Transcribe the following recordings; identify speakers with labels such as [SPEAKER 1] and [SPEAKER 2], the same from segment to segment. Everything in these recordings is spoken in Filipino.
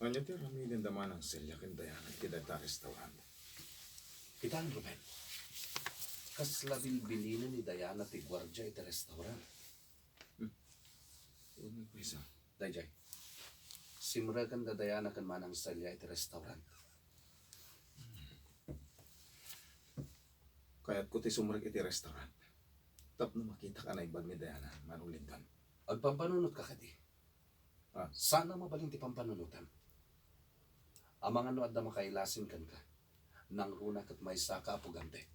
[SPEAKER 1] Anya ti rami din daman ang selya kendayana iti data restaurant.
[SPEAKER 2] Kitaan, Ruben. Kas labil bilinin ni Diana ti gwardya iti restaurant.
[SPEAKER 1] Unang pisa.
[SPEAKER 2] Dayjay. Simra kan da Diana kan manang salya iti restaurant.
[SPEAKER 1] Kaya't ko ti sumrag iti restaurant. Tap na makita ka na ibag ni Diana, manulindan.
[SPEAKER 2] Agpampanunot ka kadi. Sana mabaling ti pampanunutan. Amang ano at da makailasin kan ka. Nang runa kat may saka apugante.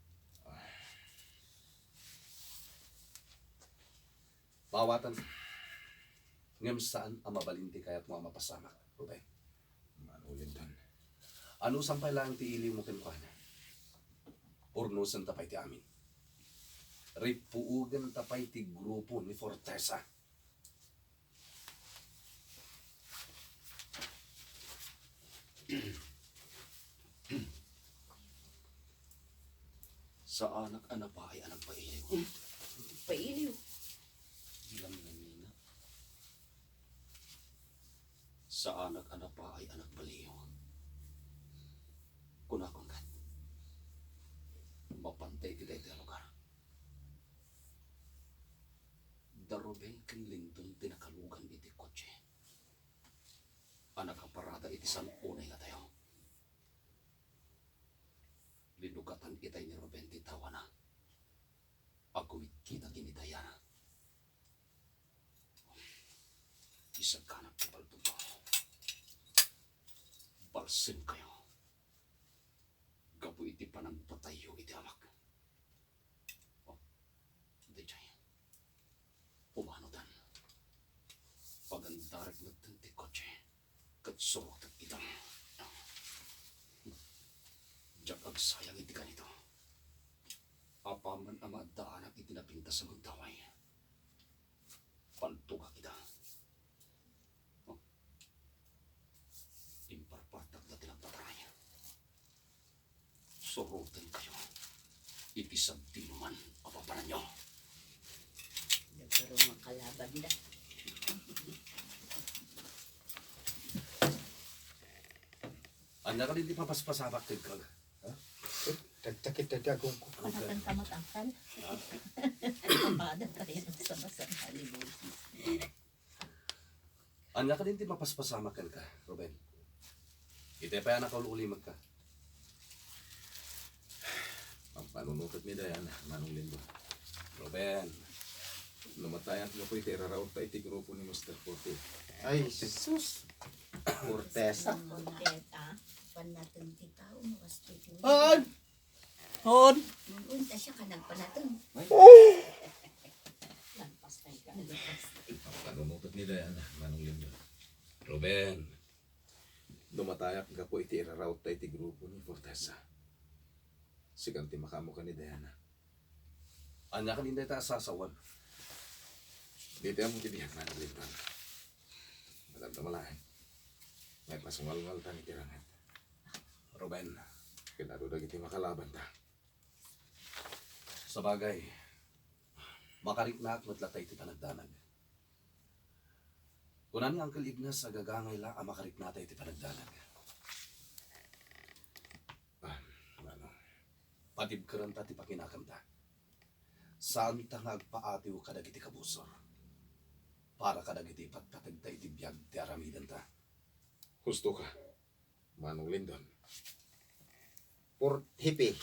[SPEAKER 2] Bawatan. Ngem saan ang mabalinti kaya't mga mapasama, Ruben?
[SPEAKER 1] Manulindan.
[SPEAKER 2] Ano sampay lang ti ili mo kinukuha Urnusan tapay ti amin. Ripuugan tapay ti grupo ni Fortesa. Sa anak-anak pa ay anak pailiw.
[SPEAKER 3] Pailiw.
[SPEAKER 2] Ilang nanina. Sa anak-anak pa ay anak baliw. Kunakong kat. Mapantay kita iti lugar. Darubeng ken Linton tinakalugan iti kotse. Anak kaparada iti sanunay nga tayo. Linugatan itay ni Ruben ti tawana. Agumit kita kini Diana. Isag kanang tibaltuto. Balsin kayo. Gapu iti panang patayo iti amak. Dayjay. Pumanutan. Pagandarag na ti kotse. Kat surok at itang. Diyak agsayang iti ganito. Apaman ama daanak iti napinta sa magdaway. Pantuga kita. Imparpartak na tinagpataray. Surutan kayo. Iti sabtinuman apapanan nyo.
[SPEAKER 3] Pero makalaban da.
[SPEAKER 2] Anya ka din di papaspasabak tigkag.
[SPEAKER 1] Tagtakit akong ko.
[SPEAKER 3] Manakan ka matangkal. Papada tayo sa masang halibusis.
[SPEAKER 2] Anya ka din di mapaspasamak ka, Ruben. Ite pa yan nakaululimag ka.
[SPEAKER 1] Ang panunutot ni Diana, manulindan.
[SPEAKER 2] Ruben.
[SPEAKER 1] Lumatayan ko po iti raraot pa iti grupo ni Mr. Forte.
[SPEAKER 4] Ay, Jesus. Cortesa.
[SPEAKER 3] Monteta. Panatong ti tao mo kasto ti.
[SPEAKER 4] Ay! Hon!
[SPEAKER 3] Unta siya ka nagpanatong. Lampas tayo ka.
[SPEAKER 1] Ang panunutot ni Diana, manulindan.
[SPEAKER 2] Ruben.
[SPEAKER 1] Lumatayak ka po iti raraot pa iti grupo ni Fortesa. Sigang ti makamo ka ni Diana.
[SPEAKER 2] Anya ka din di ta sasawan.
[SPEAKER 1] Dito ang mutidihan manulindan. Malamdamalahin. May pasungal-ngal ta ni Tirangat.
[SPEAKER 2] Ruben.
[SPEAKER 1] Kinarudag iti makalaban ta.
[SPEAKER 2] Sa bagay, makariknak matlatay ti panagdanag. Kunan ni Uncle Ignas sa gagangay la ang makariknatay ti panagdanag.
[SPEAKER 1] Ano?
[SPEAKER 2] Patibkaran ta ti pakinakam ta. Saan ta nga agpaatiw kadag iti kabusor? Para kadag iti patpatag ta iti biyag ti aramidan ta.
[SPEAKER 1] Husto ka. Manong Lindon.
[SPEAKER 4] Por hippie.